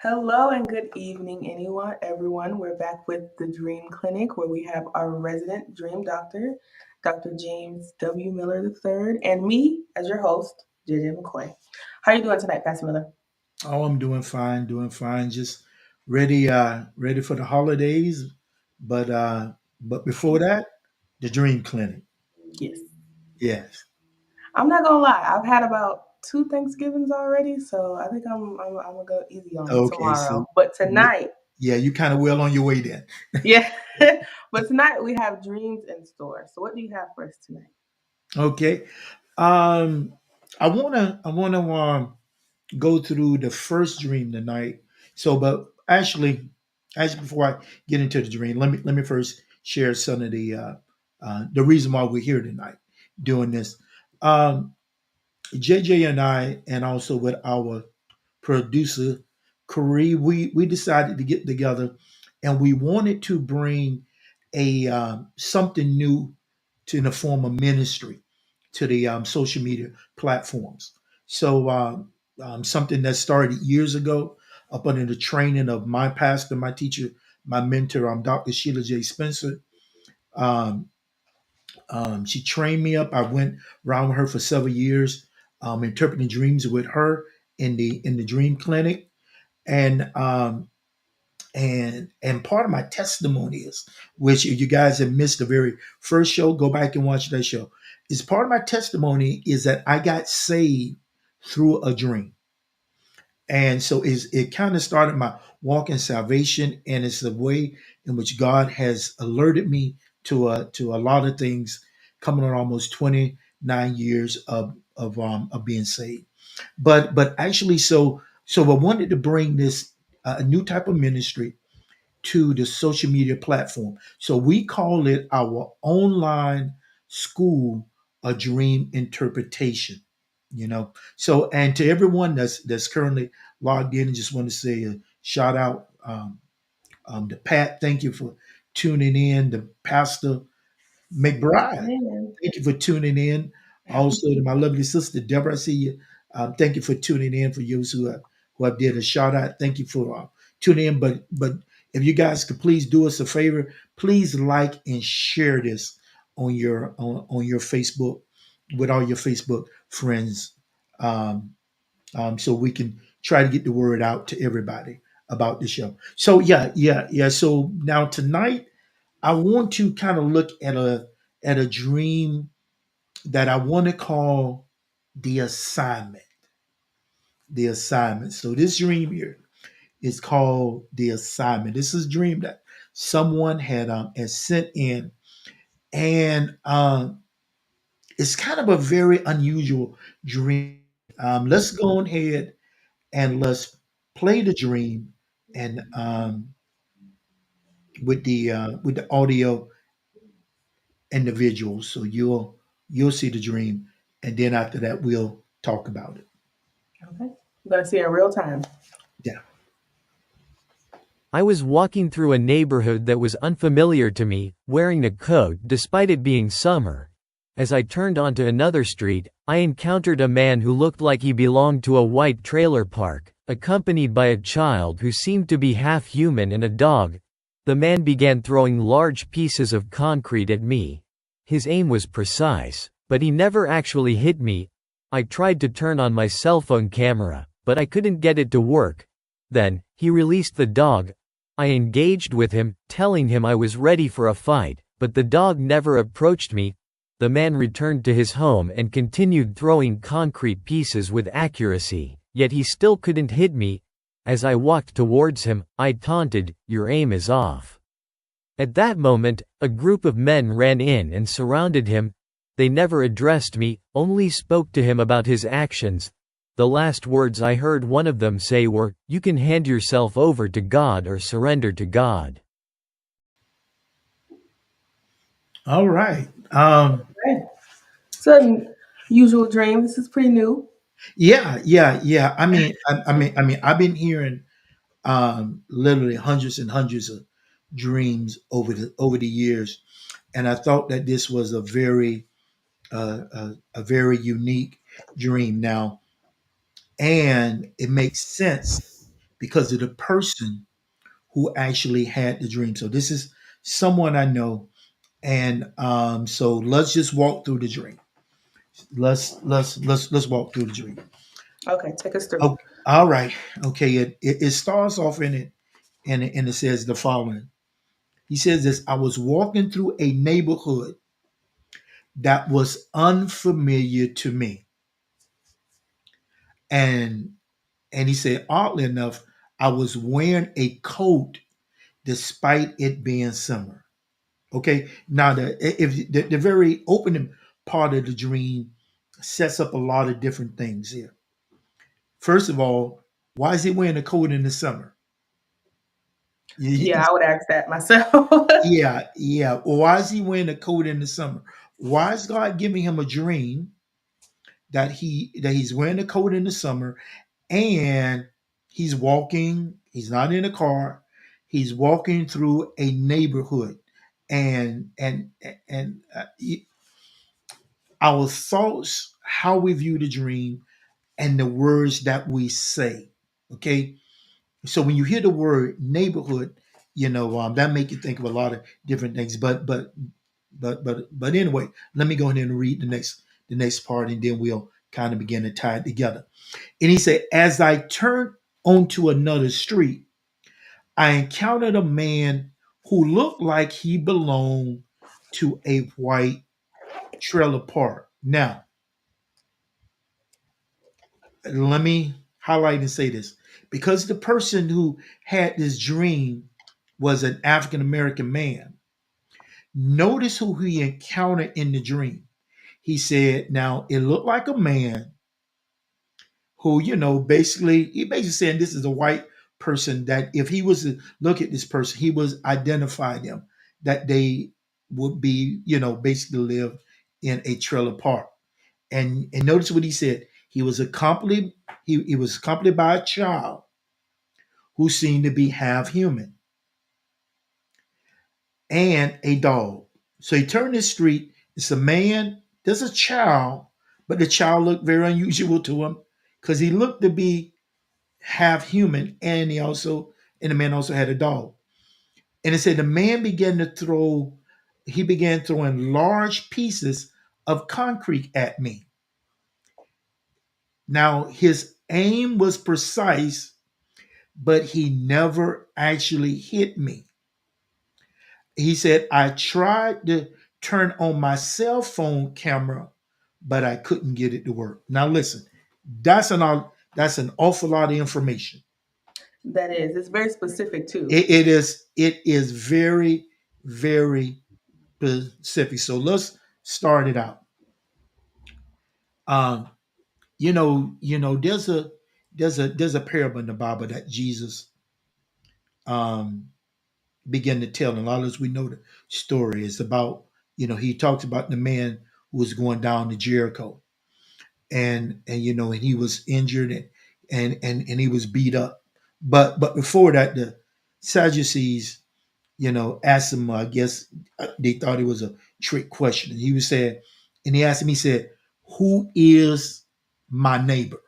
Hello and good evening, everyone. We're back with the Dream Clinic where we have our resident dream doctor, Dr. James W. Miller III, and me as your host, JJ McCoy. How are you doing tonight, Pastor Miller? Oh, I'm doing fine, doing fine. Just ready for the holidays. But before that, the Dream Clinic. Yes. Yes. I'm not gonna lie, I've had about two Thanksgivings already, so I think I'm gonna go easy on me Okay. So, tomorrow. But y- tonight, yeah, you kind of well on your way then. yeah, but tonight we have dreams in store. So what do you have for us tonight? Okay. Um, I wanna go through the first dream tonight. So, but actually, before I get into the dream, let me first share some of the reason why we're here tonight doing this. Um, JJ and I, and also with our producer, Corey, we decided to get together, and we wanted to bring a something new to in the form of ministry to the social media platforms. So something that started years ago up under the training of my pastor, my teacher, my mentor, Dr. Sheila J. Spencer. Um, she trained me up. I went around with her for several years, interpreting dreams with her in the dream clinic, and and part of my testimony is, which if you guys have missed the very first show, go back and watch that show. Is part of my testimony is that I got saved through a dream, and so it kind of started my walk in salvation, and it's the way in which God has alerted me to a lot of things, coming on almost 29 years of being saved. But actually, so I wanted to bring this a new type of ministry to the social media platform. So we call it our online school, a dream interpretation. So and to everyone that's currently logged in, I just want to say a shout out to Pat. Thank you for tuning in. The Pastor McBride, Amen. thank you for tuning in. Also to my lovely sister Deborah, I see you. Thank you for tuning in. For those who have did a shout out, thank you for tuning in. But if you guys could please do us a favor, please like and share this on your Facebook with all your Facebook friends, um, so we can try to get the word out to everybody about the show. So yeah. So now tonight I want to kind of look at a dream that I want to call the assignment. The assignment. So this dream here is called the assignment. This is a dream that someone had sent in, and it's kind of a very unusual dream. Let's go ahead and let's play the dream, and with the audio individuals. So you'll see the dream, and then after that we'll talk about it. Okay. I'm gonna see it in real time. Yeah. I was walking through a neighborhood that was unfamiliar to me, wearing a coat despite it being summer. As I turned onto another street, I encountered a man who looked like he belonged to a white trailer park, accompanied by a child who seemed to be half human and a dog. The man began throwing large pieces of concrete at me. His aim was precise, but he never actually hit me. I tried to turn on my cell phone camera, but I couldn't get it to work. Then, he released the dog. I engaged with him, telling him I was ready for a fight, but the dog never approached me. The man returned to his home and continued throwing concrete pieces with accuracy, yet he still couldn't hit me. As I walked towards him, I taunted, "Your aim is off." At that moment, a group of men ran in and surrounded him. They never addressed me, only spoke to him about his actions. The last words I heard one of them say were, "You can hand yourself over to God or surrender to God." All right. Okay. It's a usual dream. This is pretty new. Yeah. I mean, I've been hearing literally hundreds and hundreds of dreams over the years, and I thought that this was a very unique dream now, and it makes sense because of the person who actually had the dream. So this is someone I know, and so let's just walk through the dream. Let's walk through the dream. Okay, take us through. Oh, all right. Okay. It starts off in it, and it says the following. He says this: I was walking through a neighborhood that was unfamiliar to me, and he said, oddly enough, I was wearing a coat despite it being summer. Okay. Now the very opening part of the dream sets up a lot of different things here. First of all, why is he wearing a coat in the summer? You can, Yeah, I would ask that myself. yeah, yeah. Why is he wearing a coat in the summer? Why is God giving him a dream that he's wearing a coat in the summer and he's walking, he's not in a car, he's walking through a neighborhood. And our thoughts, how we view the dream, and the words that we say. Okay, so when you hear the word neighborhood, that make you think of a lot of different things. But anyway, let me go ahead and read the next part, and then we'll kind of begin to tie it together. And he said, as I turned onto another street, I encountered a man who looked like he belonged to a white trailer park. Now, let me highlight and say this, because the person who had this dream was an African American man. Notice who he encountered in the dream. He said, now it looked like a man who, he basically saying this is a white person, that if he was to look at this person, he was identify them, that they would be, basically live in a trailer park. And notice what he said. He was accompanied by a child who seemed to be half human and a dog. So he turned the street. It's a man, there's a child, but the child looked very unusual to him because he looked to be half human, and the man also had a dog. And it said the man he began throwing large pieces of concrete at me. Now his aim was precise, but he never actually hit me. He said, I tried to turn on my cell phone camera, but I couldn't get it to work. Now listen, that's an awful lot of information. That is. It's very specific too. It is very, very specific. So let's start it out. Um, there's a parable in the Bible that Jesus um began to tell, and a lot of us we know the story. It's about, he talks about the man who was going down to Jericho, and he was injured, and he was beat up. But before that, the Sadducees, asked him, I guess they thought it was a trick question. And he asked him, he said, who is my neighbor?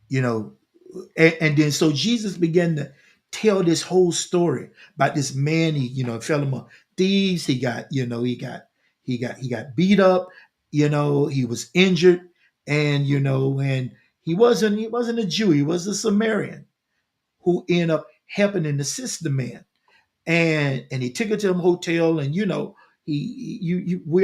You know, and then so Jesus began to tell this whole story about this man. He, fell among thieves. He got beat up. He was injured, and he wasn't a Jew. He was a Samaritan who ended up helping and assist the man. And he took it to a hotel, and we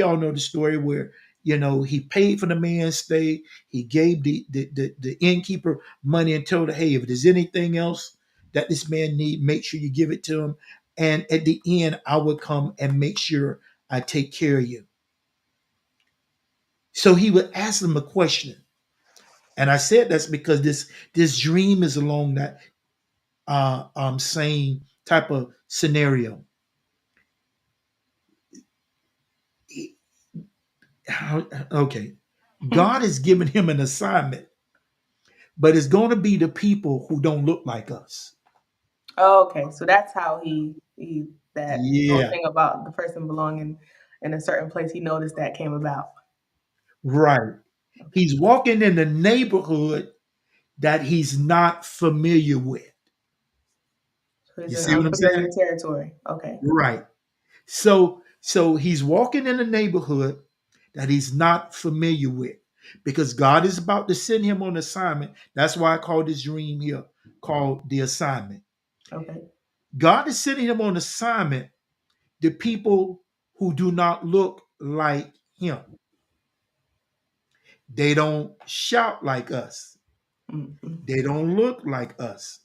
all know the story where he paid for the man's stay. He gave the innkeeper money and told her, hey, if there's anything else that this man need, make sure you give it to him, and at the end I would come and make sure I take care of you. So he would ask them a question, and I said that's because this dream is along that same type of scenario. Okay, God has given him an assignment, but it's going to be the people who don't look like us. Oh, okay, so that's how he that whole Yeah, thing about the person belonging in a certain place. He noticed that came about. right. Okay. He's walking in the neighborhood that he's not familiar with. So he's You in see what I'm unfamiliar saying? territory. Okay. Right. So he's walking in a neighborhood that he's not familiar with because God is about to send him on assignment. That's why I call this dream here called the assignment. Okay. God is sending him on assignment to people who do not look like him. They don't shout like us. Mm-hmm. They don't look like us.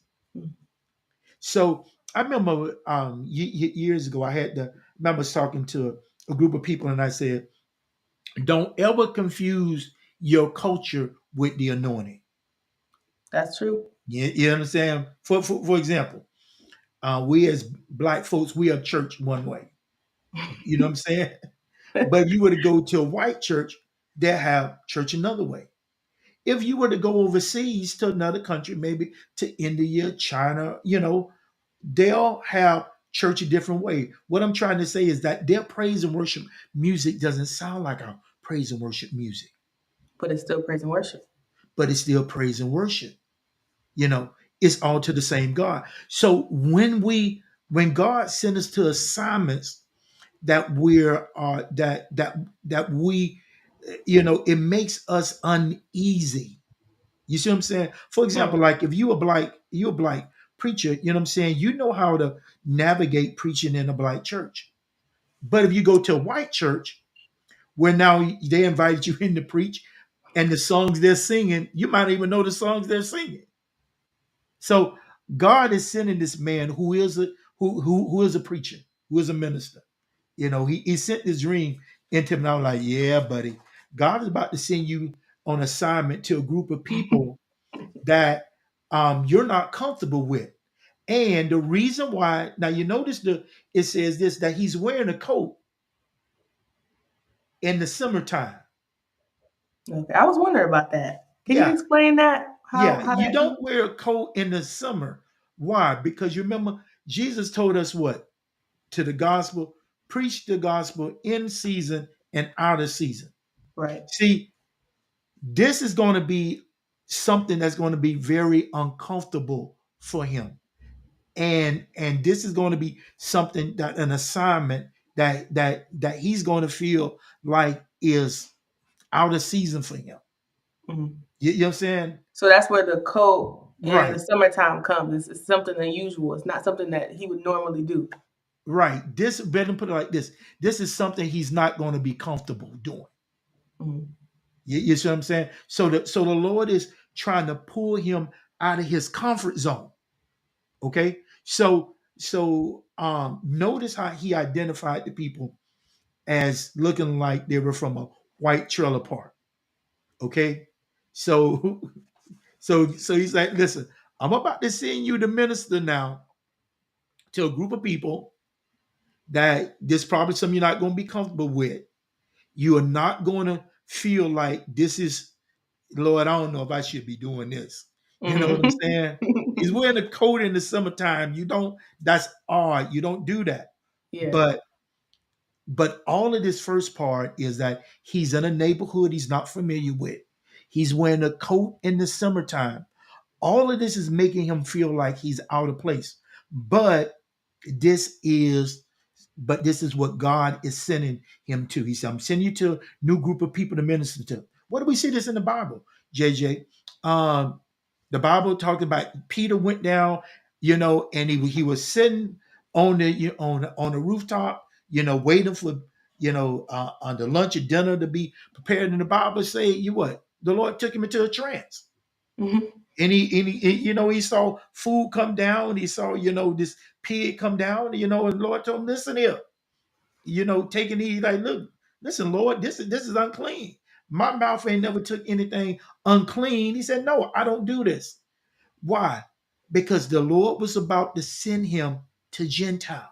So I remember years ago, I remember talking to a group of people, and I said, "Don't ever confuse your culture with the anointing." That's true. You understand? For example, we as black folks, we are church one way. You know what I'm saying? But if you were to go to a white church, they have church another way. If you were to go overseas to another country, maybe to India, China, they'll have church a different way. What I'm trying to say is that their praise and worship music doesn't sound like our praise and worship music, But it's still praise and worship. but it's still praise and worship. You know, it's all to the same God. So when God sends us to assignments that we're that we it makes us uneasy. You see what I'm saying? For example, Mm. like if you're a black preacher, you know what I'm saying? You know how to navigate preaching in a black church. But if you go to a white church where now they invited you in to preach and the songs they're singing, you might even know the songs they're singing. So God is sending this man who is a preacher, who is a minister. He sent this dream into him. And I was like, yeah, buddy, God is about to send you on assignment to a group of people that you're not comfortable with. And the reason why, now you notice it says this that he's wearing a coat in the summertime. Okay. I was wondering about that. Can you Yeah, explain that? yeah. How You that? don't wear a coat in the summer. Why? Because you remember Jesus told us what? To the gospel, preach the gospel in season and out of season. Right. See, this is going to be something that's going to be very uncomfortable for him. And this is going to be something that an assignment that he's going to feel like is out of season for him. Mhm. You know what I'm saying? So that's where the cold in the Right, summertime comes. It's something unusual. It's not something that he would normally do. right. This better put it like this. This is something he's not going to be comfortable doing. Mhm. You see what I'm saying? So the Lord is trying to pull him out of his comfort zone. Okay. So notice how he identified the people as looking like they were from a white trailer park. Okay. So so he's like, listen, I'm about to send you to minister now to a group of people that there's probably some you're not going to be comfortable with. You are not going to feel like this is, Lord, I don't know if I should be doing this. You know what I'm Mhm. saying? He's wearing a coat in the summertime. That's odd. You don't do that. Yeah. But all of this first part is that he's in a neighborhood he's not familiar with. He's wearing a coat in the summertime. All of this is making him feel like he's out of place. But this is this is what God is sending him to. He said, I'm sending you to a new group of people to minister to. What do we see this in the Bible, JJ? Um, the Bible talked about Peter went down, and he was sitting on the rooftop, waiting for on the lunch or dinner to be prepared. And the Bible say, you what? The Lord took him into a trance. Mhm. And he saw food come down. He saw, this pig come down, and the Lord told him, listen here, taking these, like, look, listen, Lord, this is unclean. My mouth ain't never took anything unclean. He said, no, I don't do this. Why? Because the Lord was about to send him to Gentiles.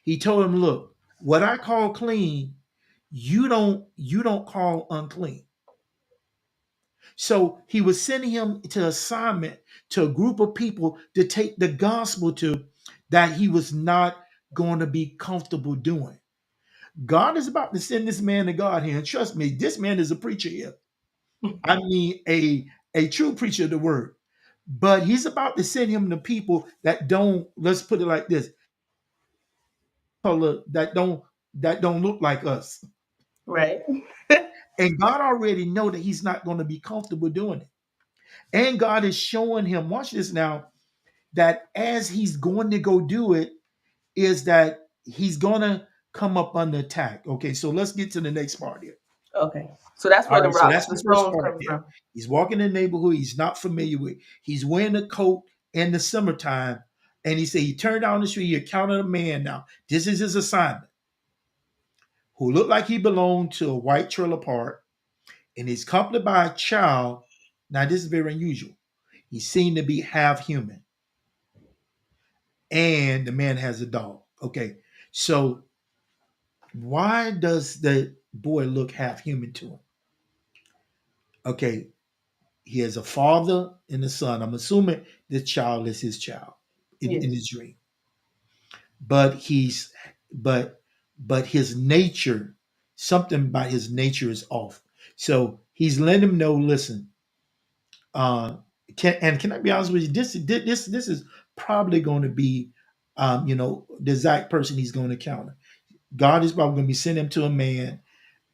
He told him, look, what I call clean, you don't call unclean. So he was sending him to assignment to a group of people to take the gospel to that he was not going to be comfortable doing. God is about to send this man to God here. And trust me, this man is a preacher here. I mean, a true preacher of the word. But he's about to send him to people that don't, let's put it like this, color that don't look like us. Right. And God already know that he's not going to be comfortable doing it. And God is showing him, watch this now, that as he's going to go do it, is that he's going to come up under attack. Okay, so let's get to the next part here. Okay. So that's All where the right, so rocks, that's the the first stones part come there. from. He's walking in a neighborhood he's not familiar with. He's wearing a coat in the summertime, and he said he turned down the street. He encountered a man. Now, this is his assignment, who looked like he belonged to a white trailer park, and he's accompanied by a child. Now, this is very unusual. He seemed to be half human, and the man has a dog. Okay, so why does the boy look half human to him? Okay, he has a father and a son. I'm assuming this child is his child in Yes. his dream. But he's but but his nature, something about his nature is off. So he's letting him know, listen, can I be honest with you? This is probably going to be the exact person he's going to encounter. God is probably going to be sending him to a man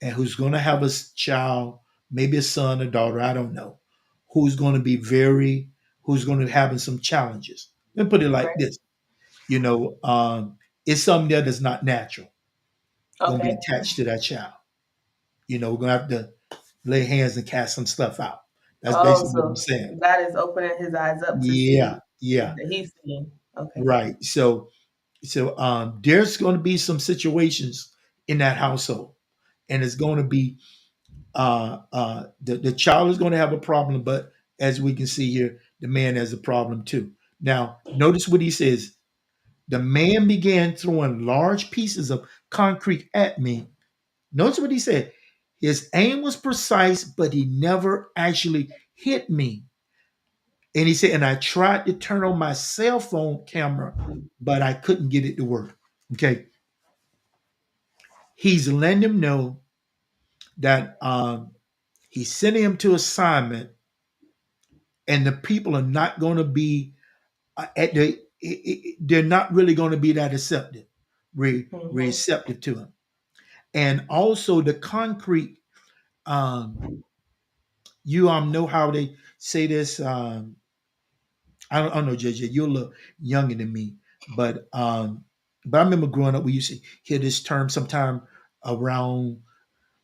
and who's going to have a child, maybe a son, a daughter, I don't know, who's going to be who's going to having some challenges. Let me put it like Right. this, you know, it's something there that's not natural, going to be Okay. attached to that child. We're going to have to lay hands and cast some stuff out. That's Oh, basically what I'm so saying. God is opening his eyes up to Yeah, see yeah, that he's seeing. Okay. right. So there's going to be some situations in that household, and it's going to be the child is going to have a problem, but as we can see here, the man has a problem too. Now, notice what he says. The man began throwing large pieces of concrete at me. Notice what he said. His aim was precise, but he never actually hit me. And he said, and I tried to turn on my cell phone camera, but I couldn't get it to work. Okay. He's letting him know that he's sending him to assignment, and the people are not going to be they're not really going to be that receptive, Mm-hmm. receptive to him. And also the concrete, you know how they say this. I don't know, JJ, you're a little younger than me, but I remember growing up, we used to hear this term sometime around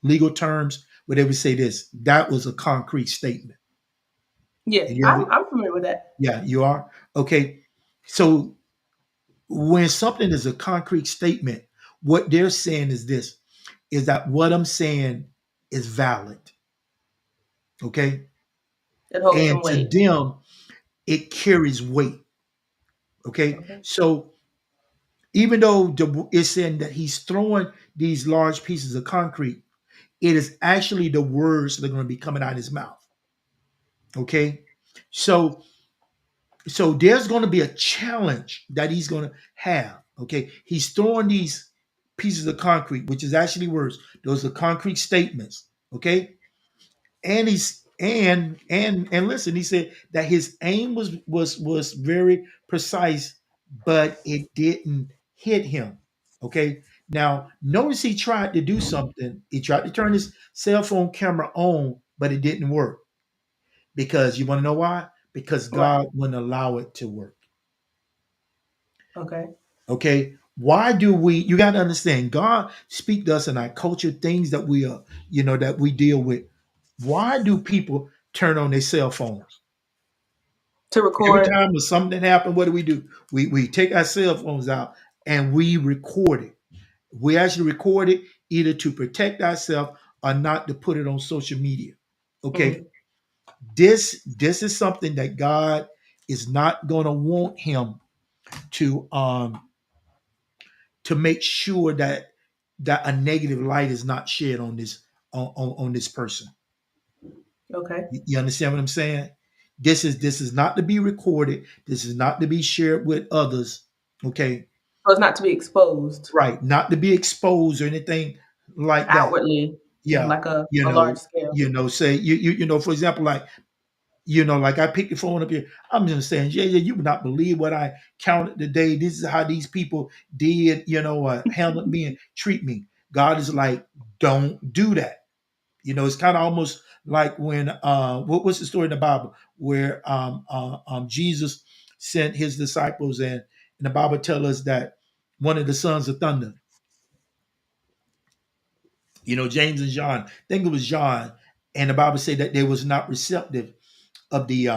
legal terms where they would say this. That was a concrete statement. Yes, And you ever, I'm familiar with that. yeah, you are okay. So when something is a concrete statement, what they're saying is this: is that what I'm saying is valid, okay? It holds And some to weight. them, it carries weight, okay? Okay. So even though it's saying that he's throwing these large pieces of concrete, it is actually the words that are going to be coming out of his mouth. Okay. So there's going to be a challenge that he's going to have. Okay. He's throwing these pieces of concrete, which is actually words. Those are concrete statements. Okay. And he's and listen, he said that his aim was very precise, but it didn't hit him. Okay. Now notice he tried to do something. He tried to turn his cell phone camera on, but it didn't work. Because you want to know why? Because Why? God wouldn't allow it to work. Okay. Okay. Why do you got to understand God speak to us in our culture, things that we are, that we deal with. Why do people turn on their cell phones? To Every record. time there's something happens, what do? We take our cell phones out and we record it. We actually record it either to protect ourselves or not to put it on social media. Okay. Mhm. This is something that God is not going to want him to make sure that a negative light is not shed on on this person. Okay. You understand what I'm saying? This is not to be recorded. This is not to be shared with others. Okay, So it's not to be exposed right? Not to be exposed or anything like that. outwardly, Yeah, like a you large know, scale. say you know, for example, like Like I picked the phone up here. I'm just saying, yeah, you would not believe what I counted today. This is how these people did, handle me and treat me. God is like, don't do that. It's kind of almost like when what's the story in the Bible where Jesus sent his disciples, and the Bible tells us that one of the sons of thunder, James and John, I think it was John, and the Bible said that they was not receptive of the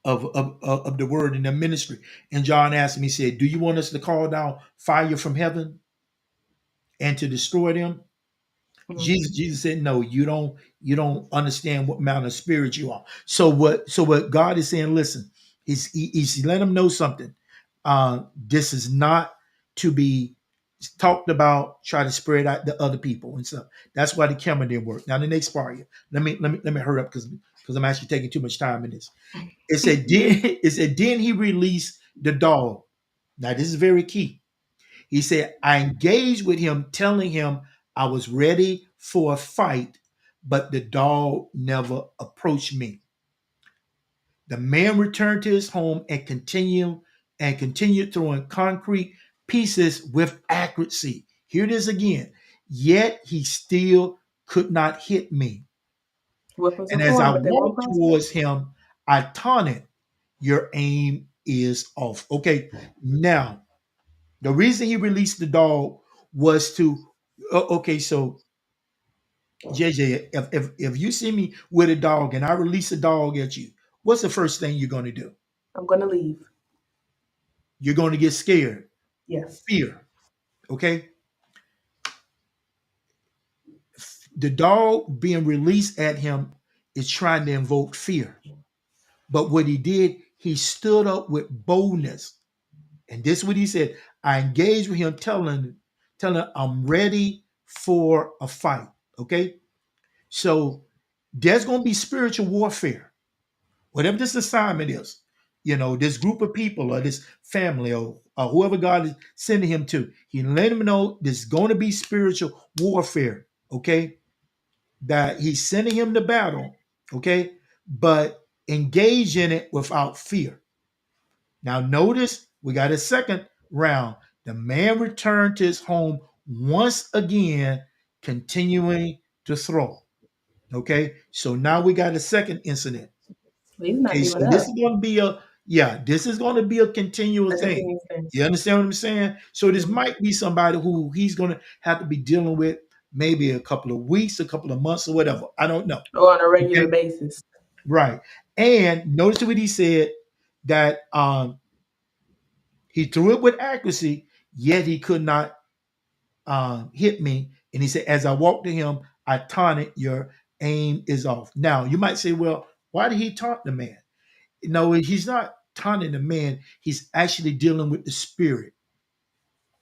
of the word in the ministry. And John asked me, he said, "Do you want us to call down fire from heaven and to destroy them?" Mhm. Jesus said, "No, you don't understand what mountain of spirit you are." So what God is saying, listen, he's letting them know something. This is not to be talked about, try to spread out to other people and stuff. That's why the camera didn't work. Now the next part here. Let me hurry up because I'm actually taking too much time in this. It said then he released the dog. Now this is very key. He said, I engaged with him, telling him I was ready for a fight, but the dog never approached me. The man returned to his home and continued throwing concrete pieces with accuracy. Here it is again. Yet he still could not hit me. Weapons And are as I formed, but they won't walked prosper. towards him, I taunted, your aim is off. Okay, now the reason he released the dog was to, okay, so JJ, if you see me with a dog and I release a dog at you, what's the first thing you're going to do? I'm going to leave. You're going to get scared, Yes. fear. Okay, the dog being released at him is trying to invoke fear. But what he did, he stood up with boldness. And this is what he said. I engaged with him, telling him I'm ready for a fight. Okay. So there's going to be spiritual warfare, whatever this assignment is. This group of people or this family or whoever God is sending him to, he let him know there's going to be spiritual warfare. Okay. That he's sending him to battle. Okay. But engage in it without fear. Now, notice we got a second round. The man returned to his home once again, continuing to throw. Okay, so now we got a second incident. He's not Okay, giving so this up. is going to be this is going to be a continual A thing. continuous thing. You understand what I'm saying? So this Mhm. might be somebody who he's going to have to be dealing with maybe a couple of weeks, a couple of months, or whatever. I don't know. Or on a regular Okay, basis. right. And notice what he said that he threw it with accuracy, yet he could not hit me. And he said, as I walked to him, I taunted, your aim is off. Now, you might say, well, why did he taunt the man? No, he's not taunting the man. He's actually dealing with the spirit.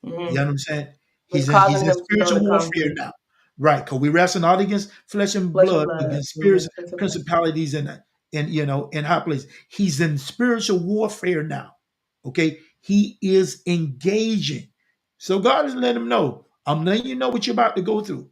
You know Mm-hmm. what I'm saying? It's He's causing in him to throw spiritual the warfare concrete. now. Right. Because we wrestle not against flesh and Flesh and blood, blood. against spirits, Mm-hmm. Principality. principalities, and high places. He's in spiritual warfare now. Okay. He is engaging. So God is letting him know, I'm letting you know what you're about to go through.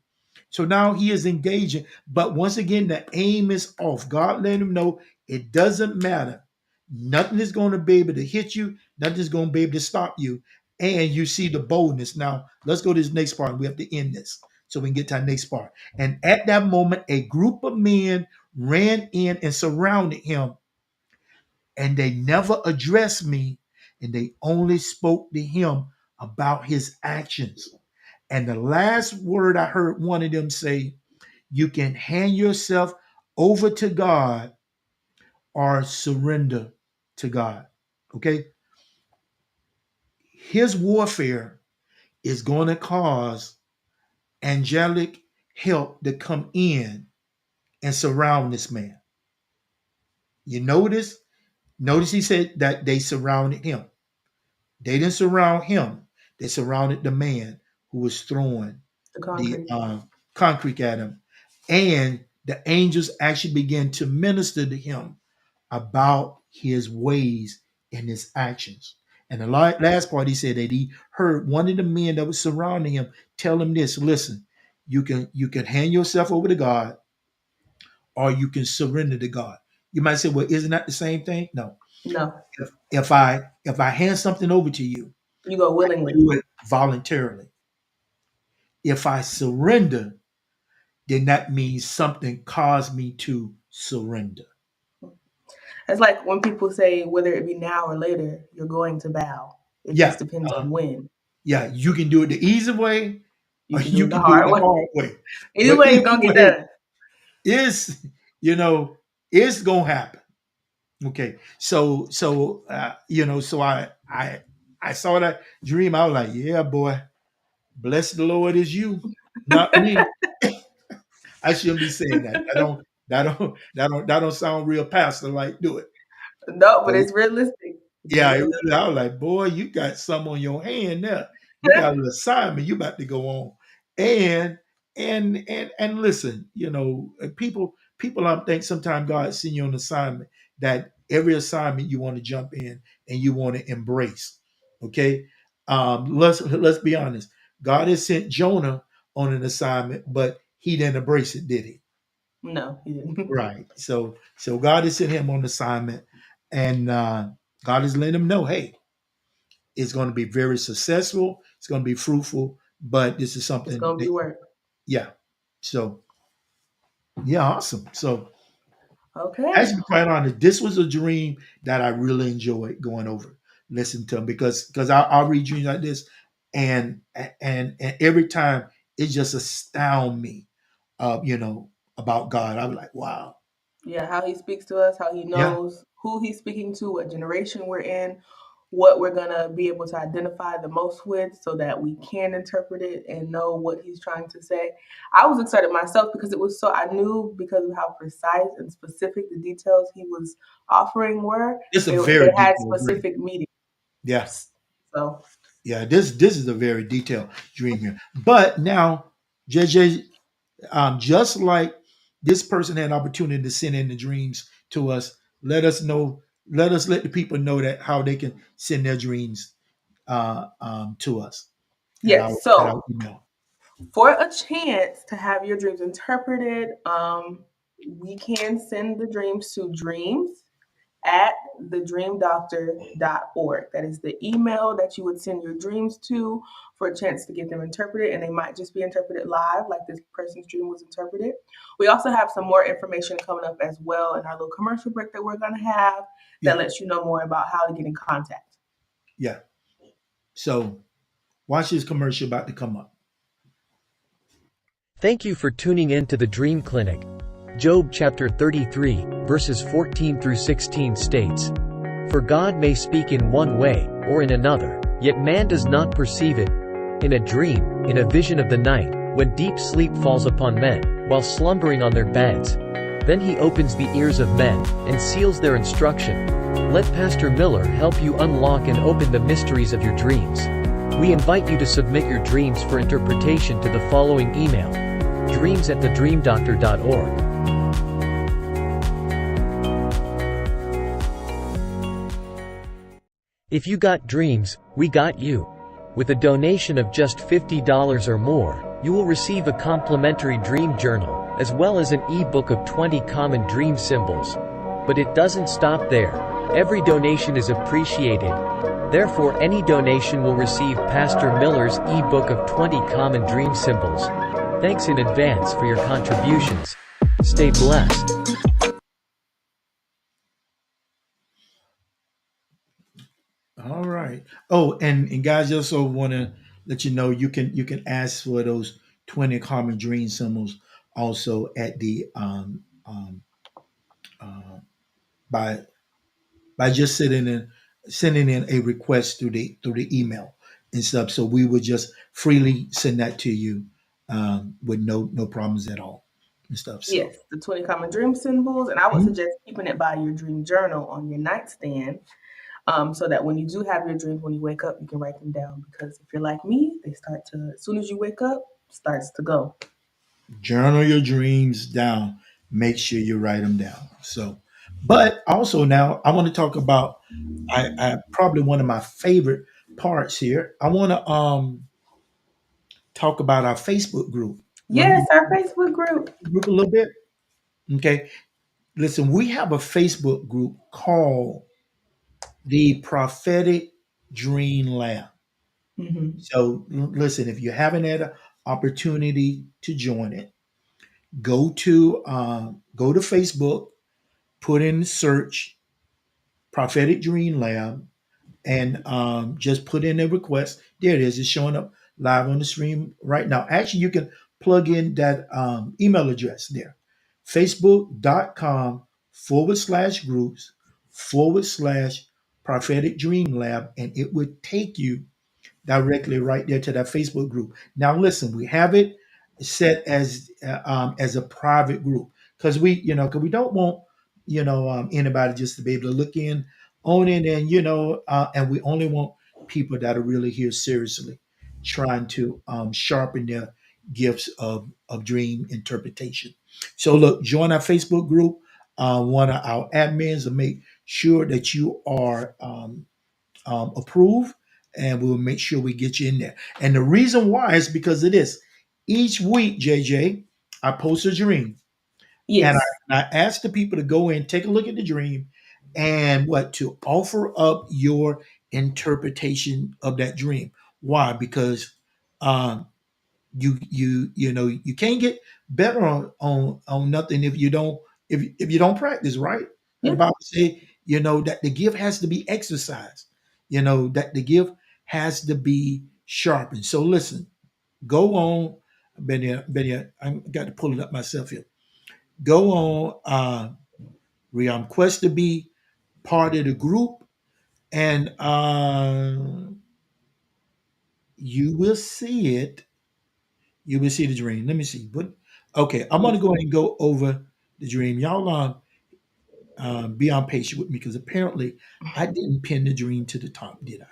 So now he is engaging. But once again, the aim is off. God let him know it doesn't matter. Nothing is going to be able to hit you. Nothing is going to be able to stop you. And you see the boldness. Now, let's go to this next part. We have to end this so we can get to our next part. And at that moment, a group of men ran in and surrounded him, and they never addressed me, and they only spoke to him about his actions. And the last word I heard one of them say, you can hand yourself over to God or surrender to God. Okay? His warfare is going to cause angelic help to come in and surround this man. You notice? Notice he said that they surrounded him. They didn't surround him. They surrounded the man who was throwing The the concrete. concrete at him. And the angels actually began to minister to him about his ways and his actions. And the last part, he said that he heard one of the men that was surrounding him tell him this: listen, you can hand yourself over to God, or you can surrender to God. You might say, well, isn't that the same thing? No. No, If I hand something over to you, you go willingly. do it voluntarily. If I surrender, then that means something caused me to surrender. It's like when people say whether it be now or later, you're going to bow. It Yeah. just depends on when. Yeah. You can do it the easy way You or can do you it the can do it hard the way. hard way. Either But way, it's either gonna get way, done. it's, it's going to happen. Okay. So I saw that dream. I was like, yeah, boy, bless the Lord is you, not me. I shouldn't be saying that. That don't sound real pastor like, do it. No, but But it's realistic. It's yeah, very it realistic. really, I was like, boy, you got some on your hand there. You got an assignment you about to go on. And and listen, people I think sometimes God send you on assignment that every assignment you want to jump in and you want to embrace. Okay. Let's be honest. God has sent Jonah on an assignment, but he didn't embrace it, did he? No, he didn't. Right. So God has sent him on assignment, and God is letting him know, hey, it's going to be very successful. It's going to be fruitful, but this is It's something gonna be that, work. yeah. So yeah, awesome. So Okay. actually, quite honest, this was a dream that I really enjoyed going over, listening to him because I'll read dreams like this, and every time it just astound me, about God. I'm like, wow, Yeah, how he speaks to us, how he yeah, knows who he's speaking to, what generation we're in, what we're gonna be able to identify the most with so that we can interpret it and know what he's trying to say. I was excited myself because it was so I knew because of how precise and specific the details he was offering were, it's a they very had detailed dream. specific meanings. Yeah. So Yeah, this is a very detailed dream here. But now, JJ, just like this person had an opportunity to send in the dreams to us, let us know. Let the people know that how they can send their dreams to us at our yes, so email. for a chance to have your dreams interpreted, we can send the dreams to dreams at thedreamdoctor.org. That is the email that you would send your dreams to for a chance to get them interpreted. And they might just be interpreted live, like this person's dream was interpreted. We also have some more information coming up as well in our little commercial break that we're going to have that Yeah, lets you know more about how to get in contact. yeah. So watch this commercial about to come up. Thank you for tuning in to the Dream Clinic. Job chapter 33, verses 14 through 16 states, "For God may speak in one way, or in another, yet man does not perceive it. In a dream, in a vision of the night, when deep sleep falls upon men, while slumbering on their beds. Then he opens the ears of men, and seals their instruction." Let Pastor Miller help you unlock and open the mysteries of your dreams. We invite you to submit your dreams for interpretation to the following email: dreams@thedreamdoctor.org. If you got dreams, we got you. With a donation of just $50 or more, you will receive a complimentary dream journal, as well as an ebook of 20 common dream symbols. But it doesn't stop there. Every donation is appreciated. Therefore, any donation will receive Pastor Miller's ebook of 20 common dream symbols. Thanks in advance for your contributions. Stay blessed. All right. Oh, and guys, also want to let you know you can ask for those 20 common dream symbols also at the uh, by just sending in a request through the email and stuff. So we would just freely send that to you with no problems at all and stuff. So Yes, the 20 common dream symbols. And I would mhm. suggest keeping it by your dream journal on your nightstand so that when you do have your dreams, when you wake up, you can write them down. Because if you're like me, they start to, as soon as you wake up, starts to go. Journal your dreams down. Make sure you write them down. So, but also now I want to talk about I probably one of my favorite parts here. I want to talk about our Facebook group. Want to Yes, our Facebook group. group a little bit? Okay. listen, we have a Facebook group called the Prophetic Dream Lab. Hmm. So listen, if you haven't had an opportunity to join it, go to Facebook, put in search Prophetic Dream Lab, and just put in a request. There it is. It's showing up live on the stream right now. Actually, you can plug in that email address there, facebook.com/groups/, prophetic dream lab, and it would take you directly right there to that Facebook group. Now, listen, we have it set as a private group because we don't want anybody just to be able to look in on it, and and we only want people that are really here seriously, trying to sharpen their gifts of dream interpretation. So, look, join our Facebook group. One of our admins will make sure that you are approve, and we'll make sure we get you in there. And the reason why is because of this. Each week, JJ, I post a dream, and Yes. I ask the people to go in, take a look at the dream, and what to offer up your interpretation of that dream. Why? Because um, you can't get better on nothing if you don't practice, right? The Yeah. Bible say that the gift has to be exercised, that the gift has to be sharpened. So listen, go on. Benny, I got to pull it up myself here. Go on, request to be part of the group, and you will see it. You will see the dream. Let me see. But okay, I'm gonna Yes. go ahead and go over the dream. Y'all be on patient with me because apparently I didn't pin the dream to the top, did I?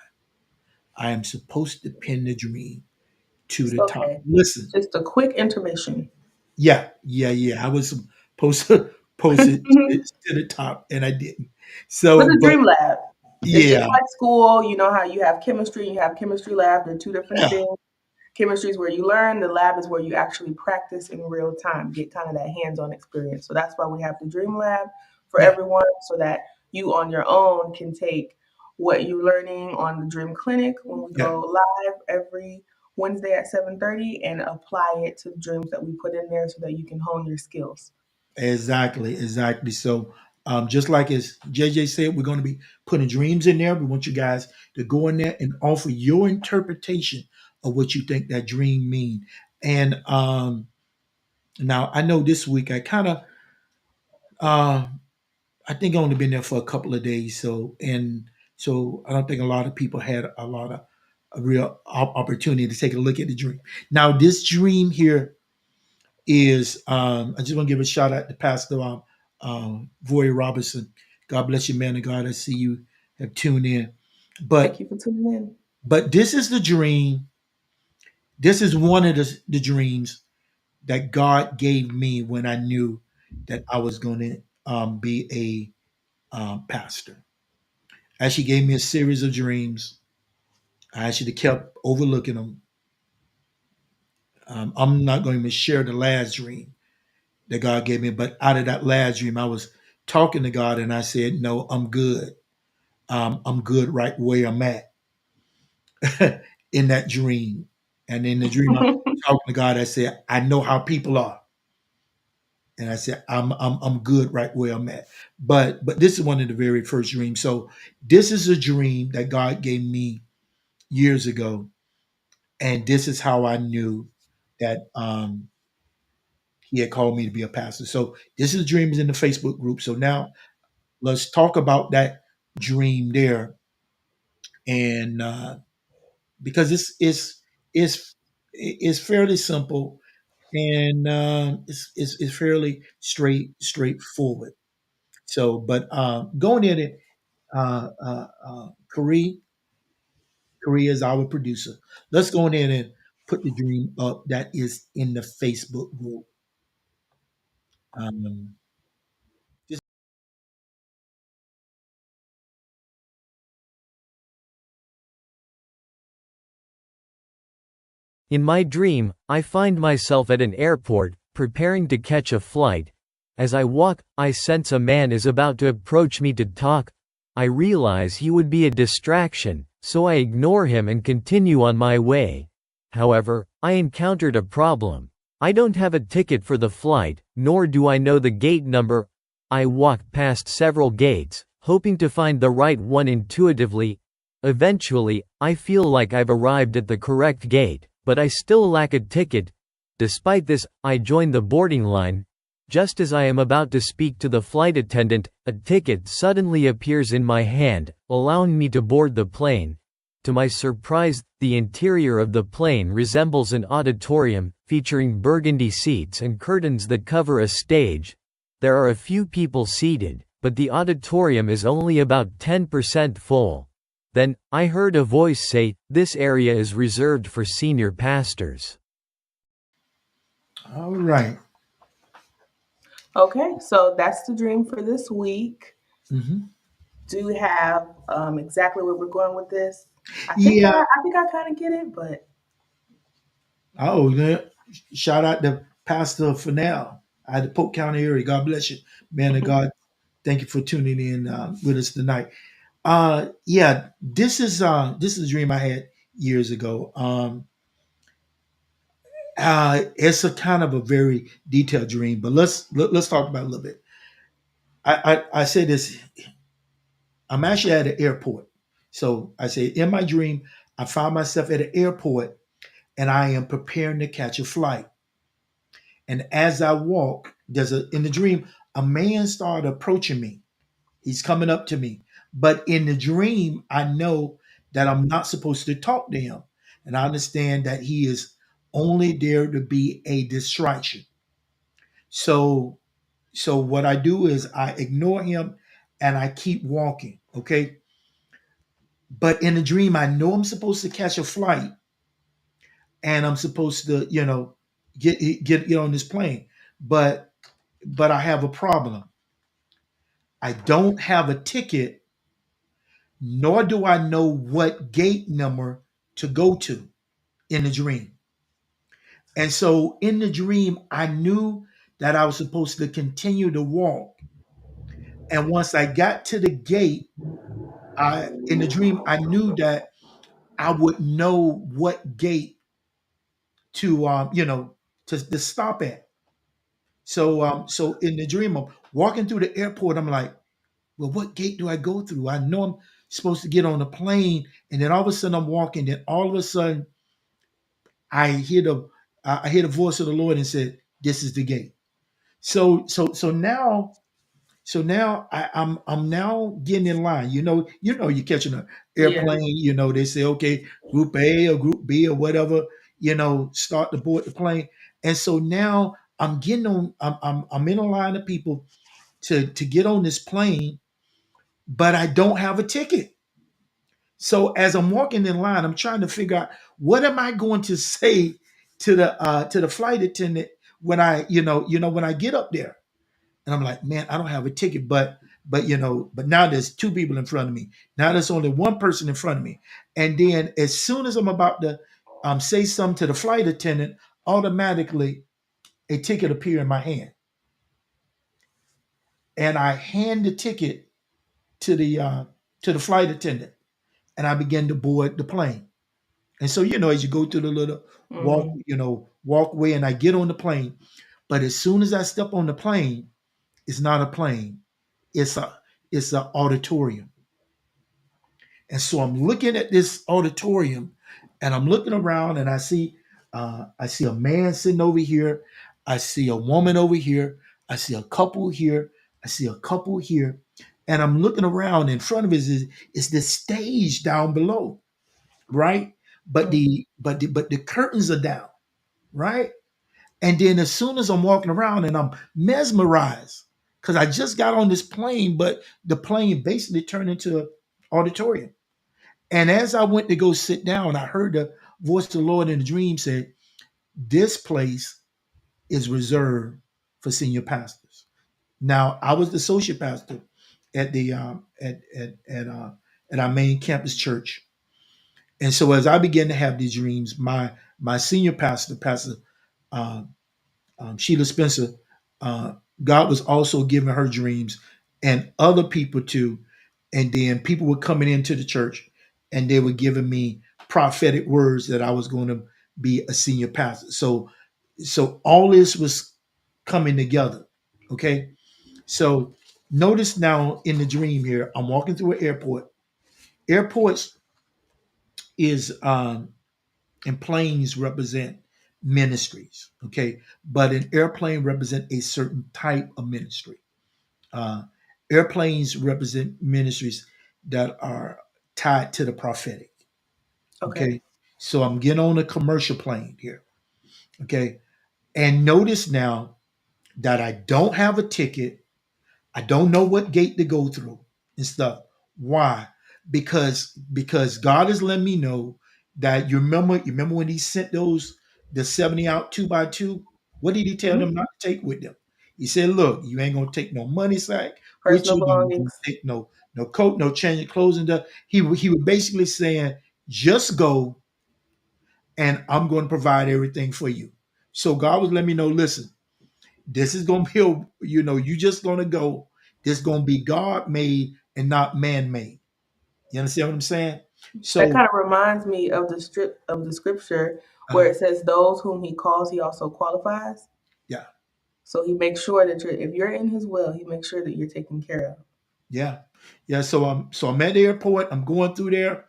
I am supposed to pin the dream to It's the top. okay. Listen, Just a quick intermission. yeah. I was supposed to post it With to the top, and I didn't. So, the but Dream Lab, it's just yeah, like school. You know how you have chemistry, you have chemistry lab. They're two different yeah, things. Chemistry is where you learn. The lab is where you actually practice in real time, get kind of that hands-on experience. So that's why we have the Dream Lab for yeah, everyone, so that you on your own can take what you're learning on the Dream Clinic when we yeah. go live every Wednesday at 7:30 and apply it to the dreams that we put in there so that you can hone your skills. Exactly. So, just like as JJ said, we're going to be putting dreams in there. We want you guys to go in there and offer your interpretation of what you think that dream mean. And now I know this week uh, I think I only been there for a couple of days. So I don't think a lot of people had a lot of a real opportunity to take a look at the dream. Now, this dream here is I just want to give a shout out to Pastor Voy Robinson. God bless you, man of God. I see you have tuned in. Thank But you for tuning in. this is the dream. This is one of the dreams that God gave me when I knew that I was going to be a pastor. As she gave me a series of dreams, I actually kept overlooking them. I'm not going to share the last dream that God gave me. But out of that last dream, I was talking to God and I said, "No, I'm good. I'm good right where I'm at in that dream." And in the dream, I'm talking to God. I said, "I know how people are," and I said, I'm good right where I'm at." But this is one of the very first dreams. So this is a dream that God gave me years ago, and this is how I knew that He had called me to be a pastor. So this is dreams in the Facebook group. So now let's talk about that dream there, and because it's fairly simple, and it's fairly straightforward. So, but going in it, Kareem is our producer. Let's go in there and put the dream up that is in the Facebook group. Um, just In my dream, I find myself at an airport, preparing to catch a flight. As I walk, I sense a man is about to approach me to talk. I realize he would be a distraction, so I ignore him and continue on my way. However, I encountered a problem. I don't have a ticket for the flight, nor do I know the gate number. I walk past several gates, hoping to find the right one intuitively. Eventually, I feel like I've arrived at the correct gate, but I still lack a ticket. Despite this, I join the boarding line. Just as I am about to speak to the flight attendant, a ticket suddenly appears in my hand, allowing me to board the plane. To my surprise, the interior of the plane resembles an auditorium, featuring burgundy seats and curtains that cover a stage. There are a few people seated, but the auditorium is only about 10% full. Then, I heard a voice say, "This area is reserved for senior pastors." All right. Okay, so that's the dream for this week. Mhm. Do we have exactly where we're going with this? Yeah. I think I kind of get it, but Oh, yeah. Shout out to Pastor Fennell out of Polk County area. God bless you, man of God. Thank you for tuning in with us tonight. Yeah, this is a dream I had years ago. It's a kind of a very detailed dream, but let's talk about it a little bit. I say this. I'm actually at an airport, so I say in my dream I found myself at an airport and I am preparing to catch a flight. And as I walk, there's a in the dream a man started approaching me. He's coming up to me. But in the dream, I know that I'm not supposed to talk to him. And I understand that he is only there to be a distraction. So so what I do is I ignore him and I keep walking. Okay. But in the dream, I know I'm supposed to catch a flight and I'm supposed to, get on this plane. But but I have a problem. I don't have a ticket, nor do I know what gate number to go to in the dream. And so in the dream, I knew that I was supposed to continue to walk. And once I got to the gate, I in the dream, I knew that I would know what gate to to stop at. So in the dream, I'm walking through the airport, I'm like, well, what gate do I go through? I know I'm supposed to get on a plane, and then all of a sudden I'm walking, then all of a sudden I hear the voice of the Lord and said, "This is the gate." So now I'm now getting in line. You're catching an yeah. airplane. They say, okay, group A or group B or whatever. Start to board the plane. And so now I'm getting on. I'm in a line of people to get on this plane, but I don't have a ticket. So as I'm walking in line, I'm trying to figure out what am I going to say to the flight attendant when when I get up there. And I'm like, man, I don't have a ticket, but now there's two people in front of me. Now there's only one person in front of me. And then as soon as I'm about to say something to the flight attendant, automatically a ticket appear in my hand. And I hand the ticket to the flight attendant and I begin to board the plane. And so, as you go through the little Mhm. walkway and I get on the plane, but as soon as I step on the plane, it's not a plane. It's a it's an auditorium. And so I'm looking at this auditorium and I'm looking around and I see a man sitting over here. I see a woman over here. I see a couple here. I see a couple here. And I'm looking around in front of us is the stage down below, right? But the curtains are down, right? And then as soon as I'm walking around and I'm mesmerized because I just got on this plane, but the plane basically turned into an auditorium. And as I went to go sit down, I heard the voice of the Lord in a dream said, "This place is reserved for senior pastors." Now, I was the associate pastor at the at our main campus church, and so as I began to have these dreams, my senior pastor, Pastor uh, Sheila Spencer, God was also giving her dreams and other people too. And then people were coming into the church and they were giving me prophetic words that I was going to be a senior pastor. So all this was coming together. Okay. So notice now in the dream here, I'm walking through an airport. Airports is and planes represent ministries. Okay. But an airplane represent a certain type of ministry. Uh, Airplanes represent ministries that are tied to the prophetic. Okay. Okay. So I'm getting on a commercial plane here. Okay. And notice now that I don't have a ticket. I don't know what gate to go through and stuff. Why? Because God is letting me know that you remember when he sent those the 70 out two by two? What did he tell Mhm. them not to take with them? He said, look, you ain't gonna take no money sack with Personal you, you ain't gonna belongings. take no coat, no change of clothes and stuff. He was basically saying, just go and I'm going to provide everything for you. So God was letting me know, listen, this is going to be, you just going to go. This is going to be God made and not man made. You understand what I'm saying? That So, kind of reminds me of the strip of the scripture where uh, it says, "Those whom He calls, He also qualifies." yeah, So He makes sure that if you're in His will, He makes sure that you're taken care of. yeah, yeah. So I'm at the airport. I'm going through there.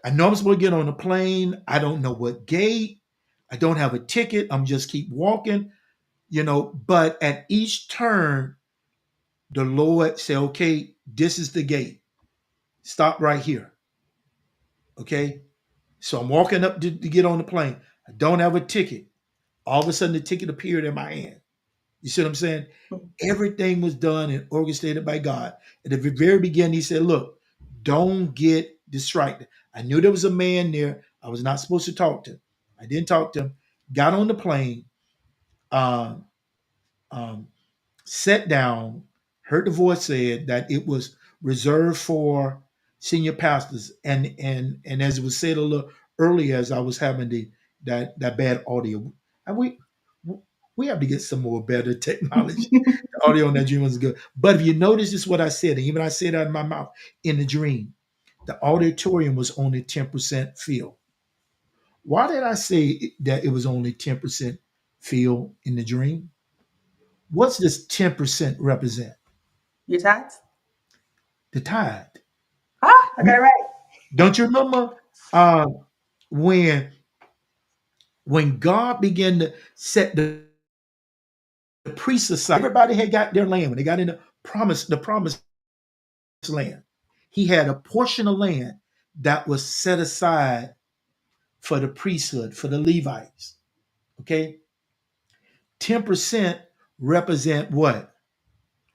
I know I'm supposed to get on a plane. I don't know what gate. I don't have a ticket. I'm just keep walking, But at each turn, the Lord say, "Okay, this is the gate. Stop right here." Okay. So I'm walking up to get on the plane. I don't have a ticket. All of a sudden, the ticket appeared in my hand. You see what I'm saying? Mhm. Everything was done and orchestrated by God. At the very beginning, He said, look, don't get distracted. I knew there was a man there. I was not supposed to talk to him. I didn't talk to him. Got on the plane, um, um, sat down, heard the voice said that it was reserved for senior pastors, and as it was said a little earlier, as I was having that bad audio, and we have to get some more better technology. The audio on that dream was good, but if you notice, this is what I said, and even I said out of my mouth in the dream. The auditorium was only 10% filled. Why did I say that it was only 10% filled in the dream? What's this 10% represent? Your tithes? The tithe. Ah, I got it You- right. Don't you remember uh, when when God began to set the priests aside? Everybody had got their land when they got in the promised land. He had a portion of land that was set aside for the priesthood, for the Levites. Okay, 10% represent what?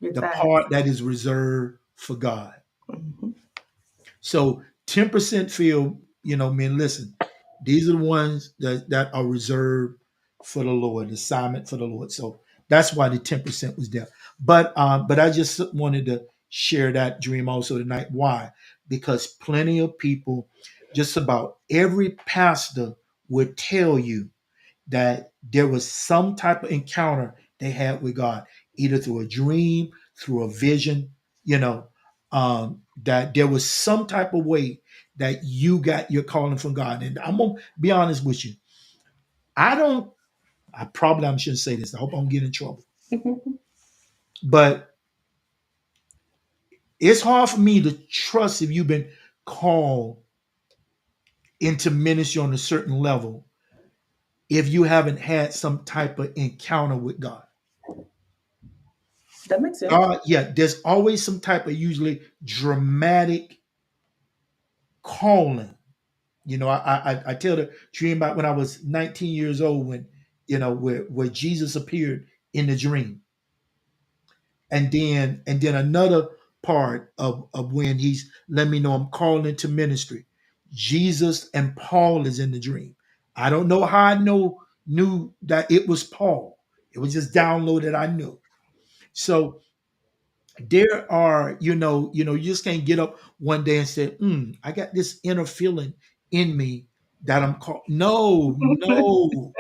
Your The tithes. part that is reserved for God. Mhm. So 10% feel, men, listen, these are the ones that are reserved for the Lord, assignment for the Lord. So that's why the 10% was there. But I just wanted to share that dream also tonight. Why? Because plenty of people, just about every pastor would tell you that there was some type of encounter they had with God, either through a dream, through a vision, that there was some type of way that you got your calling from God. And I'm gonna be honest with you. I don't, I shouldn't say this. I hope I don't get in trouble. But it's hard for me to trust if you've been called into ministry on a certain level if you haven't had some type of encounter with God. That makes sense. Yeah, there's always some type of usually dramatic calling. I tell the dream about when I was 19 years old when where Jesus appeared in the dream, and then another part of when he's let me know I'm called into ministry. Jesus and Paul is in the dream. I don't know how I knew that it was Paul. It was just downloaded. I knew. So there are, you just can't get up one day and say, I got this inner feeling in me that I'm called. No, no,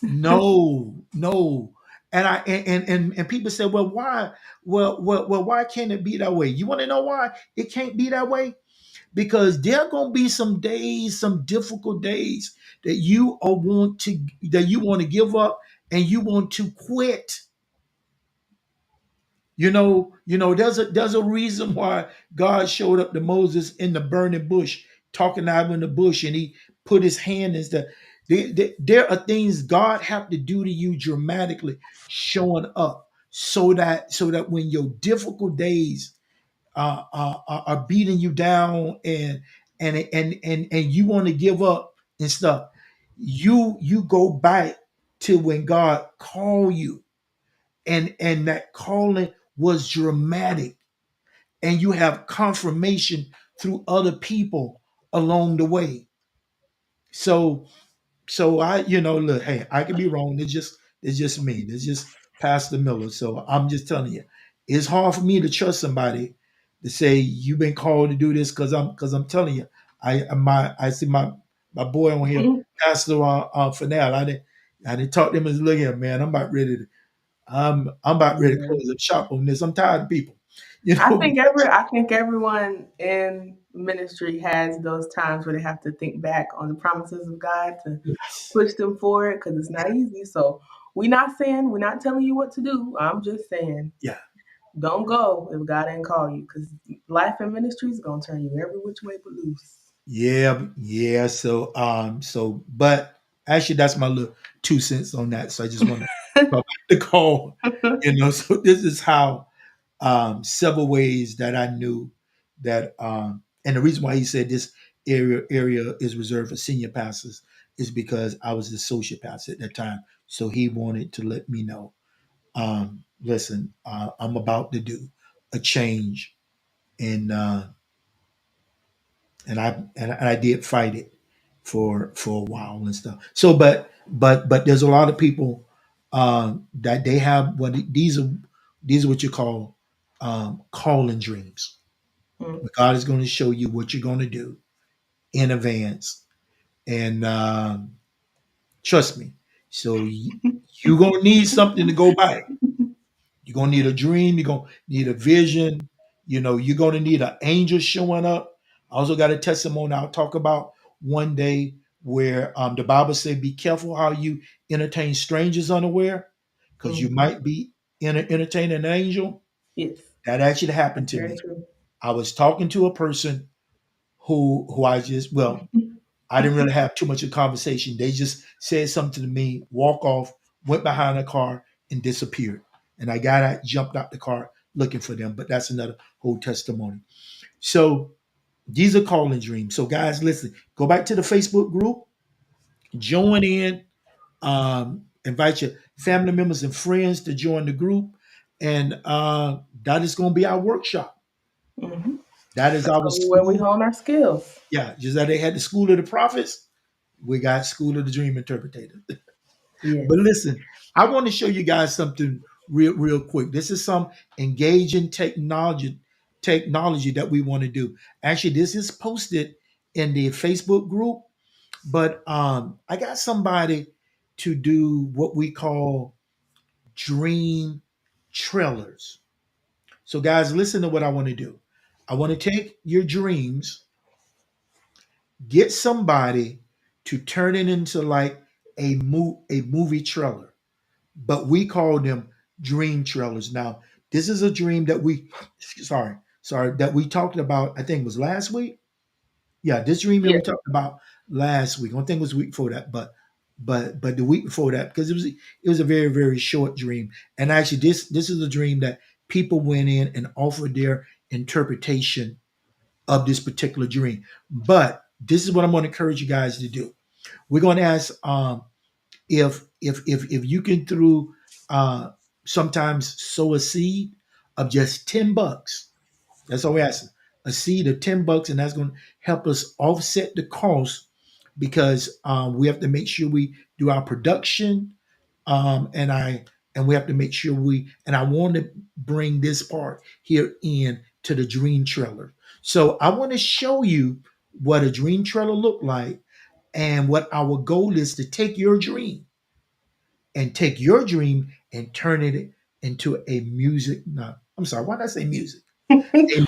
no, no. And people say, well, why? Well, why can't it be that way? You want to know why it can't be that way? Because there are gonna be some days, some difficult days that you want to give up and you want to quit. There's a reason why God showed up to Moses in the burning bush, talking to him in the bush, and he put his hand in the. There are things God have to do to you dramatically, showing up, so that when your difficult days are beating you down, and you want to give up and stuff, you go back to when God called you, and that calling was dramatic, and you have confirmation through other people along the way. So so look, hey, I could be wrong. It's just me. It's just Pastor Miller. So I'm just telling you, it's hard for me to trust somebody to say you've been called to do this, because I'm telling you, I see my boy on here, Pastor Fennell. I didn't talk to him as, look here, man. I'm about ready to Yeah. close the shop on this. I'm tired of people. You I know, think every I think everyone in ministry has those times where they have to think back on the promises of God to because push them forward because it's not easy. So we're not telling you what to do. I'm just saying yeah. don't go if God ain't call you because life and ministry is gonna turn you every which way but loose. Yeah, yeah. But actually, that's my little 2 cents on that. So I just want to go back to call. So this is how, several ways that I knew that, and the reason why he said this area is reserved for senior pastors is because I was the associate pastor at that time. So he wanted to let me know, listen, I'm about to do a change, and and I did fight it for a while and stuff. So, but there's a lot of people, that they have these are what you call, calling dreams. Mm. God is going to show you what you're going to do in advance, and trust me. So you're going to need something to go by. You're gonna need a dream. You're gonna need a vision. You're gonna need an angel showing up. I also got a testimony I'll talk about one day where, the Bible said, "Be careful how you entertain strangers unaware, because you Mhm. might be entertaining an angel." Yes, That actually happened that's to very me. true. I was talking to a person who I didn't really have too much of a conversation. They just said something to me, walk off, went behind a car, and disappeared. And I got out, jumped out the car looking for them. But that's another whole testimony. So these are calling dreams. So guys, listen, go back to the Facebook group, join in, invite your family members and friends to join the group. And that is going to be our workshop. Hmm. That is That's our where we school. hone our skills. Yeah, just that they had the school of the prophets. We got school of the dream interpretator. Yes. But listen, I want to show you guys something real quick. This is some engaging technology that we want to do. Actually, this is posted in the Facebook group, but I got somebody to do what we call dream trailers. So, guys, listen to what I want to do. I want to take your dreams, get somebody to turn it into like a movie trailer, but we call them dream trailers. Now, this is a dream that sorry, that we talked about. I think it was last week. Yeah, this dream that we Yes. talked about last week. I don't think it was the week before that, but the week before that, because it was a very very short dream. And actually, this is a dream that people went in and offered their interpretation of this particular dream. But this is what I'm going to encourage you guys to do. We're going to ask, if you can, through, uh sometimes, sow a seed of just $10. That's all we're asking. A seed of $10, and that's going to help us offset the cost, because we have to make sure we do our production, and we have to make sure I want to bring this part here in to the dream trailer. So I want to show you what a dream trailer look like, and what our goal is to take your dream and turn it into a music. No, I'm sorry. Why did I say music? A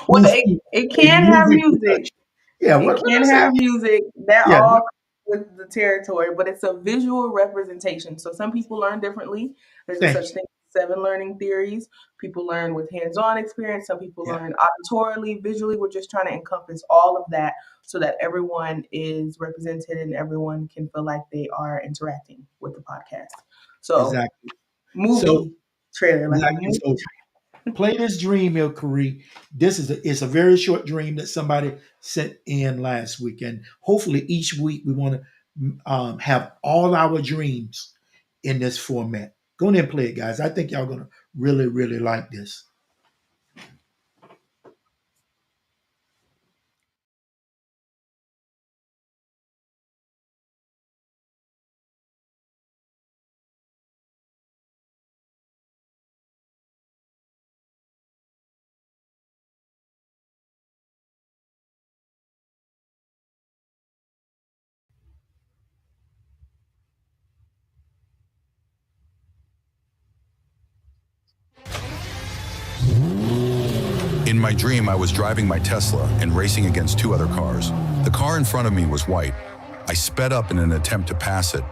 Well, it can have movie music. production. Yeah, It what can did I say? have music. That Yeah, all comes with the territory, but it's a visual representation. So some people learn differently. There's a thank such you. thing as 7 learning theories. People learn with hands-on experience. Some people Yeah, learn auditorily, visually. We're just trying to encompass all of that so that everyone is represented and everyone can feel like they are interacting with the podcast. So exactly. So, movie trailer, like a exactly. movie. So, play this dream, El Kari. This is it's a very short dream that somebody sent in last week, and hopefully each week we want to have all our dreams in this format. Go ahead and play it, guys. I think y'all gonna really, really like this. In my dream, I was driving my Tesla and racing against 2 other cars. The car in front of me was white. I sped up in an attempt to pass it.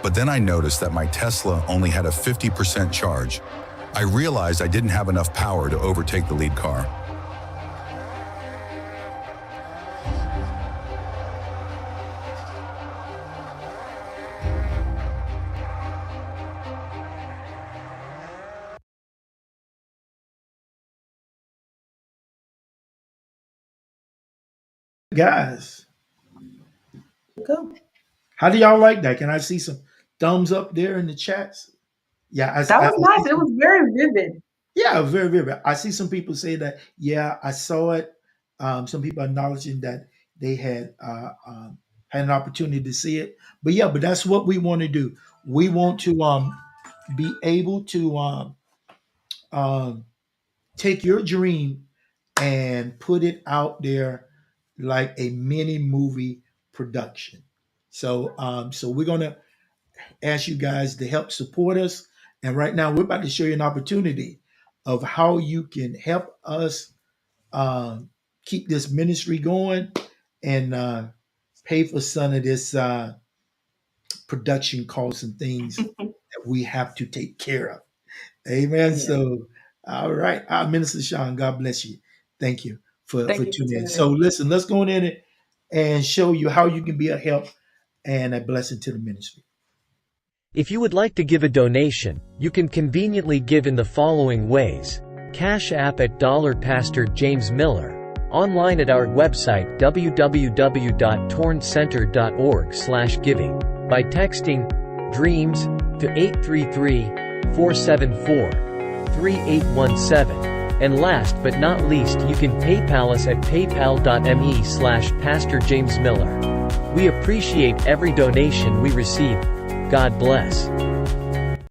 But then I noticed that my Tesla only had a 50% charge. I realized I didn't have enough power to overtake the lead car. Guys, Go. how do y'all like that? Can I see some thumbs up there in the chats? Yeah, That I was see nice. It some. was very vivid. Yeah, very, very. I see some people say that. Yeah, I saw it. Some people acknowledging that they had an opportunity to see it. But yeah, but that's what we want to do. We want to be able to um, take your dream and put it out there like a mini movie production. So we're gonna ask you guys to help support us. And right now, we're about to show you an opportunity of how you can help us keep this ministry going and pay for some of this production costs and things that we have to take care of. Amen. Yeah. So, all right, Minister Sean, God bless you. Thank you for Thank you for tuning in. tuning So, in. listen, let's go in and show you how you can be a help and a blessing to the ministry. If you would like to give a donation, you can conveniently give in the following ways. Cash App at Pastor James Miller. Online at our website www.torncenter.org/giving. By texting DREAMS to 833-474-3817. And last but not least, you can PayPal us at paypal.me/Pastor James Miller. We appreciate every donation we receive. God bless.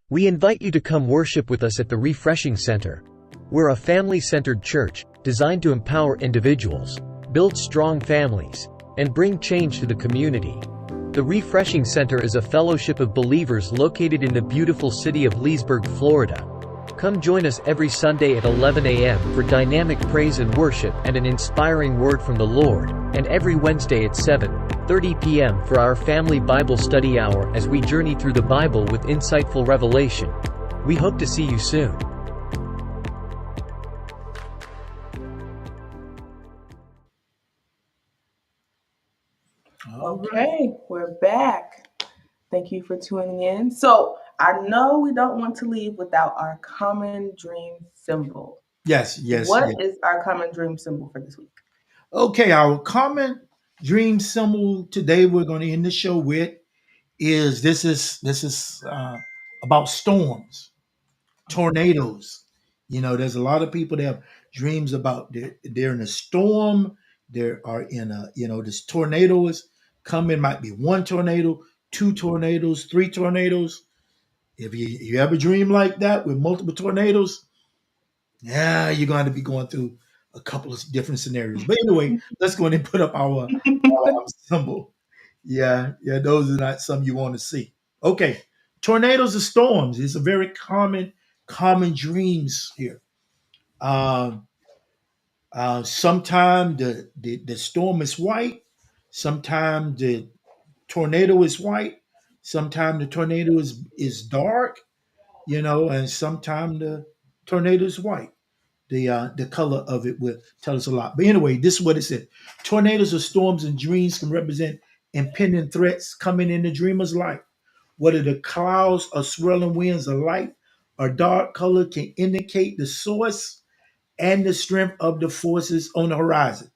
We invite you to come worship with us at the Refreshing Center. We're a family-centered church, designed to empower individuals, build strong families, and bring change to the community. The Refreshing Center is a fellowship of believers located in the beautiful city of Leesburg, Florida. Come join us every Sunday at 11 a.m. for dynamic praise and worship and an inspiring word from the Lord, and every Wednesday at 7:30 p.m. for our family Bible study hour as we journey through the Bible with insightful revelation. We hope to see you soon. All right. Okay, we're back. Thank you for tuning in. So I know we don't want to leave without our common dream symbol. Yes, yes, What yes. is our common dream symbol for this week? Okay, our common dream symbol today we're going to end the show with is this is about storms, tornadoes. You know, there's a lot of people that have dreams about they're in a storm, they are in a this tornado is coming. Might be one tornado, two tornadoes, three tornadoes. If you ever dream like that with multiple tornadoes, yeah, you're going to be going through a couple of different scenarios. But anyway, let's go ahead and put up our symbol. Yeah, those are not some you want to see. Okay, Tornadoes are storms. It's a very common dreams here. Um, Sometimes the storm is white. Sometimes the tornado is white. Sometimes the tornado is dark. And sometimes the tornado is white. The color of it will tell us a lot. But anyway, this is what it said. Tornadoes or storms and dreams can represent impending threats coming in the dreamer's life. Whether the clouds or swirling winds of light or dark color can indicate the source and the strength of the forces on the horizon.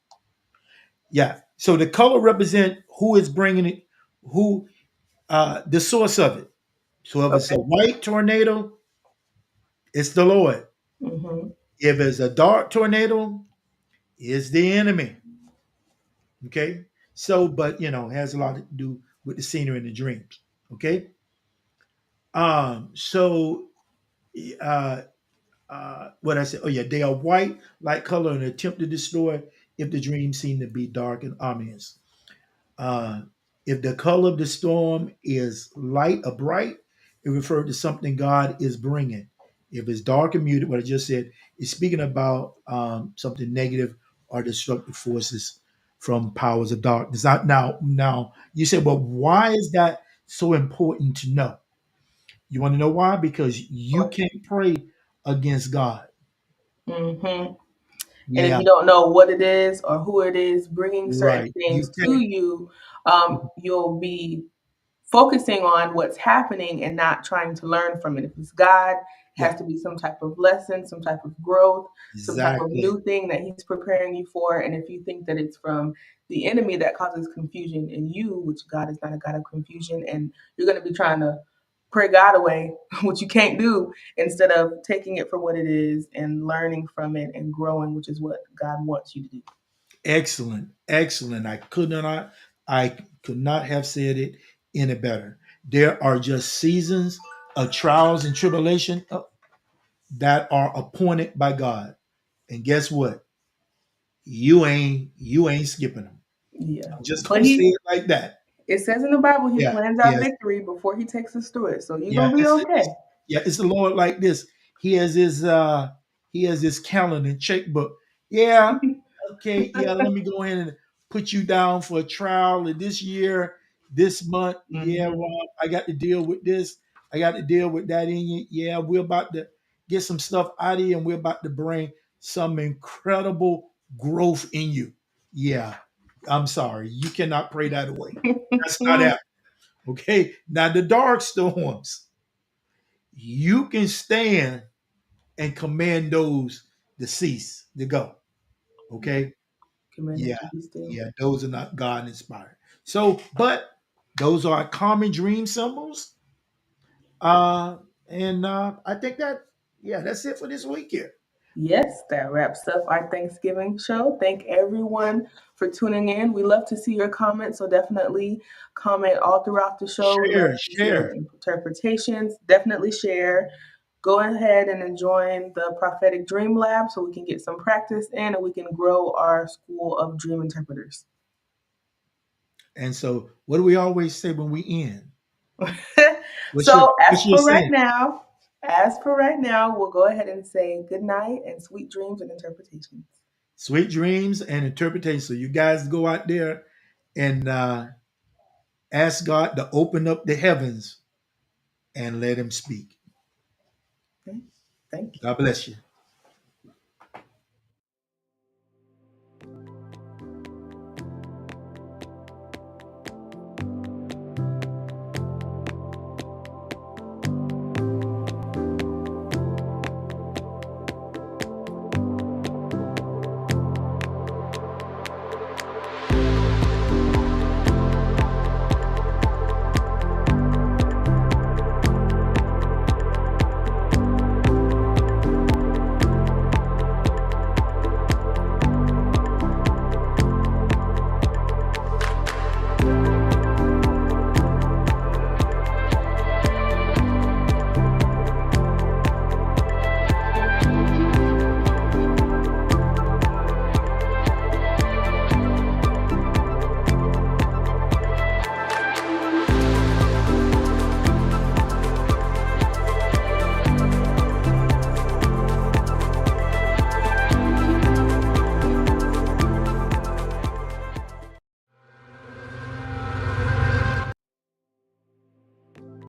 Yeah. So the color represent who is bringing it, who the source of it. So if it's a Okay. white tornado, it's the Lord. Mm-hmm. If it's a dark tornado, it's the enemy. Okay. So, but it has a lot to do with the scenery and the dreams. Okay. So uh what I said, oh yeah, they are white, light color, and attempt to destroy if the dreams seem to be dark and ominous. Uh, if the color of the storm is light or bright, it refers to something God is bringing. If it's dark and muted, what I just said, is speaking about something negative or destructive forces from powers of darkness. Now, you said, well, why is that so important to know? You want to know why? Because you can't pray against God. Mm-hmm. And if Yeah, you don't know what it is or who it is bringing certain right. You things to can't. you, you'll be focusing on what's happening and not trying to learn from it. If it's God, it has Yeah, to be some type of lesson, some type of growth, some type of exactly. new thing that He's preparing you for. And if you think that it's from the enemy that causes confusion in you, which God is not a God of confusion, and you're going to be trying to pray God away, which you can't do, instead of taking it for what it is and learning from it and growing, which is what God wants you to do. Excellent, excellent. I could not have said it any better. There are just seasons of trials and tribulation that are appointed by God. And guess what? You ain't skipping them. Yeah. I'm just But gonna say it like that. it says in the Bible, He Yeah, plans our yes, victory before He takes us through it. So you're yeah. going to be okay. It's the Lord like this. He has his calendar and checkbook. Yeah, okay, yeah, let me go in and put you down for a trial of this year, this month. Yeah, Mhm. Rob, I got to deal with this. I got to deal with that in you. Yeah, we're about to get some stuff out of you, and we're about to bring some incredible growth in you. Yeah, I'm sorry. You cannot pray that away. That's not happening. Okay. Now the dark storms, you can stand and command those to cease, to go. Okay. Command it Yeah, to be still. yeah, those are not God inspired. So, but those are common dream symbols. And I think that's it for this week here. Yes, that wraps up our Thanksgiving show. Thank everyone for tuning in. We love to see your comments, so definitely comment all throughout the show. We love Share, to see your share. interpretations. Definitely share. Go ahead and join the Prophetic Dream Lab so we can get some practice in and we can grow our school of dream interpreters. And so, what do we always say when we end? What's your So what's your saying? as for right now, we'll go ahead and say good night and sweet dreams and interpretations. Sweet dreams and interpretation. So you guys go out there and ask God to open up the heavens and let Him speak. Okay? Thank you. God bless you.